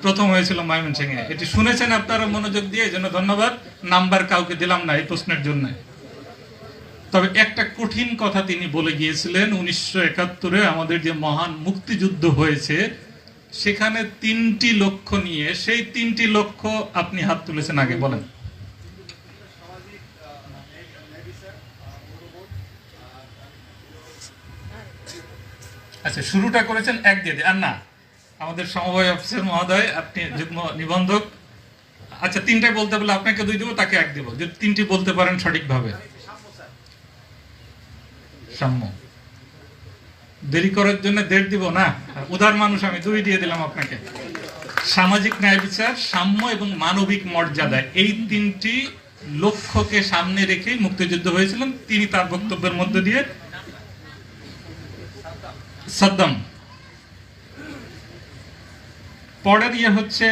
প্রথম হয়েছিল ময়মনসিংহে। এটি শুনেছেন আপনারা মনোযোগ দিয়ে, এই জন্য ধন্যবাদ। নাম্বার কাউকে দিলাম না এই প্রশ্নের জন্য। তবে একটা কঠিন কথা তিনি বলে গিয়েছিলেন, 1971-এ আমাদের যে মহান মুক্তিযুদ্ধ হয়েছে সেখানে 3টি লক্ষ্য নিয়ে, সেই 3টি লক্ষ্য আপনি হাত তুলেছেন, আগে বলেন। আচ্ছা, শুরুটা করেছেন এক দিয়ে, আর না আমাদের সমবায় অফিসার মহোদয়, আপনি যুগ্ম নিবন্ধক। আচ্ছা, 3টাই বলতে বলে আপনাকে 2 দেবো, তাকে 1 দেবো, যদি 3টি বলতে পারেন সঠিকভাবে। সাম্য। দেরি করার জন্য 1.5 দিব না, উদার মানুষ আমি, 2 দিয়ে দিলাম আপনাকে। সামাজিক ন্যায় বিচার, সাম্য এবং মানবিক মর্যাদা, এই 3টি লক্ষ্যকে সামনে রেখেই মুক্তিযুদ্ধ হয়েছিলেন। তিনি তার বক্তব্যের মধ্যে দিয়ে সাদ্দাম। পরের হচ্ছে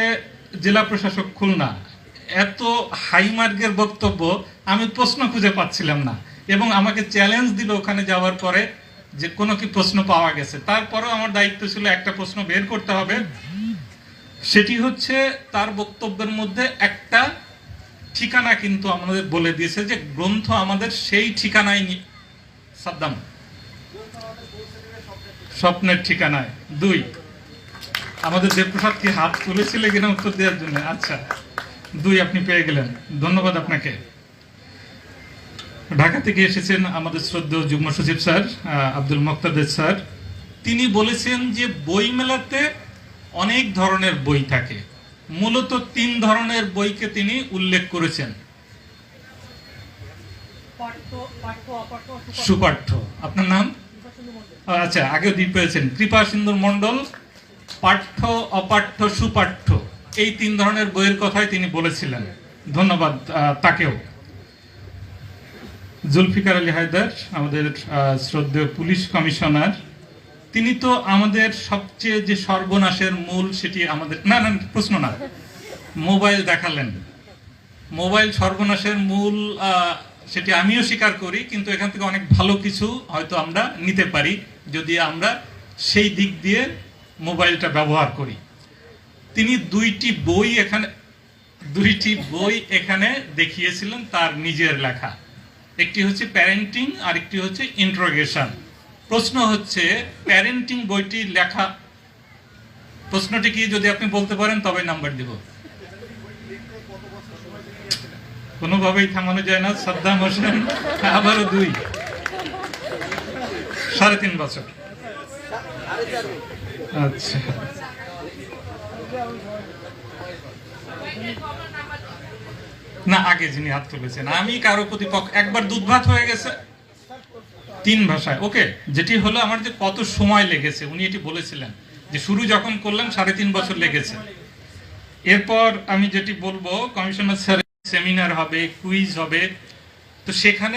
জেলা প্রশাসক খুলনা। এত হাইমার্গের বক্তব্য, আমি প্রশ্ন খুঁজে পাচ্ছিলাম না, এবং আমাকে চ্যালেঞ্জ দিল ওখানে যাওয়ার পরে যে কোনো কি প্রশ্ন পাওয়া গেছে। তারপরেও আমার দায়িত্ব ছিল একটা প্রশ্ন বের করতে হবে। সেটি হচ্ছে তার বক্তব্যের মধ্যে একটা ঠিকানা কিন্তু আমাদের বলে দিয়েছে যে গ্রন্থ আমাদের সেই ঠিকানায়। সাদ্দাম, স্বপ্নের ঠিকানায়। 2, আমাদের দেবপ্রসাদ কি হাত তুলেছিল কিনা উত্তর দেওয়ার জন্য? আচ্ছা, 2 আপনি পেয়ে গেলেন, ধন্যবাদ আপনাকে। ঢাকা থেকে এসেছেন আমাদের শ্রদ্ধেয় যুগ্ম সচিব স্যার আব্দুল মুক্তাদির স্যার। তিনি বলেছেন যে বই মেলাতে অনেক ধরনের বই থাকে, মূলত 3 ধরনের বইকে তিনি উল্লেখ করেছেন। সুপাঠ্য। আপনার নাম? আচ্ছা, আগেও দিয়ে পেয়েছেন। কৃপা সুন্দর মন্ডল। পাঠ্য, অপাঠ্য, সুপাঠ্য, এই 3 ধরনের বইয়ের কথাই তিনি বলেছিলেন, ধন্যবাদ তাকেও। জুলফিকার আলী হায়দার, আমাদের শ্রদ্ধেয় পুলিশ কমিশনার, তিনি তো আমাদের সবচেয়ে যে সর্বনাশের মূল, সেটি আমাদের না না প্রশ্ন না, মোবাইল দেখালেন। মোবাইল সর্বনাশের মূল, সেটি আমিও স্বীকার করি, কিন্তু এখান থেকে অনেক ভালো কিছু হয়তো আমরা নিতে পারি যদি আমরা সেই দিক দিয়ে মোবাইলটা ব্যবহার করি। তিনি 2টি বই এখানে দেখিয়েছিলেন তার নিজের লেখা। একটি হচ্ছে প্যারেন্টিং, আর একটি হচ্ছে ইন্ট্রোগেশন। প্রশ্ন হচ্ছে প্যারেন্টিং বইটি লেখা, প্রশ্নটি কি যদি আপনি বলতে পারেন তবে নাম্বার দিব। কোনোভাবেই থামানো যায় না। সাদ্দাম হোসেন আবারও 2, 3.5 বছর। আচ্ছা, না আগে যিনি হাত তুলেছেন, আমি কারো প্রতিপক্ষ। একবার দুধ ভাত হয়ে গেছে 3 ভাষায়। ওকে, যেটি হলো আমার যে কত সময় লেগেছে, উনি এটি বলেছিলেন যে শুরু যখন করলাম 3.5 বছর লেগেছে। এরপর আমি যেটি বলবো, কমিশনার স্যার সেমিনার হবে, কুইজ হবে, তো সেখানে